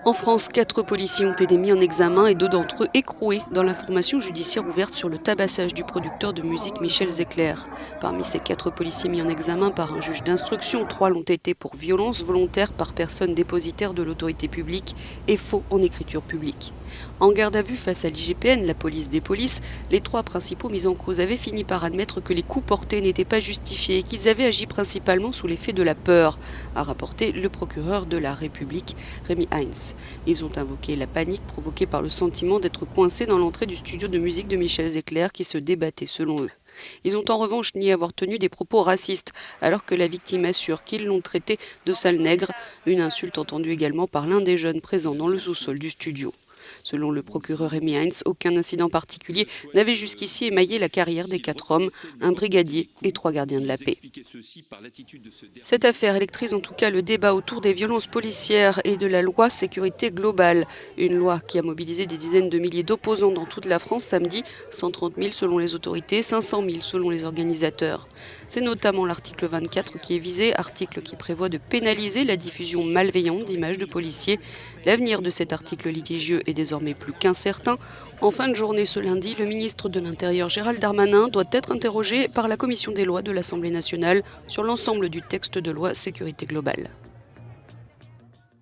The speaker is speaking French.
En France, 4 policiers ont été mis en examen et 2 d'entre eux écroués dans l'information judiciaire ouverte sur le tabassage du producteur de musique Michel Zecler. Parmi ces 4 policiers mis en examen par un juge d'instruction, 3 l'ont été pour violence volontaire par personne dépositaire de l'autorité publique et faux en écriture publique. En garde à vue face à l'IGPN, la police des polices, les 3 principaux mis en cause avaient fini par admettre que les coups portés n'étaient pas justifiés et qu'ils avaient agi principalement sous l'effet de la peur, a rapporté le procureur de la République, Rémi Heinz. Ils ont invoqué la panique provoquée par le sentiment d'être coincés dans l'entrée du studio de musique de Michel Zecler qui se débattait selon eux. Ils ont en revanche nié avoir tenu des propos racistes, alors que la victime assure qu'ils l'ont traité de sale nègre, une insulte entendue également par l'un des jeunes présents dans le sous-sol du studio. Selon le procureur Rémi Heinz, aucun incident particulier n'avait jusqu'ici émaillé la carrière des 4 hommes, un brigadier et 3 gardiens de la paix. Cette affaire électrise en tout cas le débat autour des violences policières et de la loi sécurité globale. Une loi qui a mobilisé des dizaines de milliers d'opposants dans toute la France samedi, 130 000 selon les autorités, 500 000 selon les organisateurs. C'est notamment l'article 24 qui est visé, article qui prévoit de pénaliser la diffusion malveillante d'images de policiers. L'avenir de cet article litigieux est désormais plus qu'incertain. En fin de journée ce lundi, le ministre de l'Intérieur Gérald Darmanin doit être interrogé par la commission des lois de l'Assemblée nationale sur l'ensemble du texte de loi sécurité globale.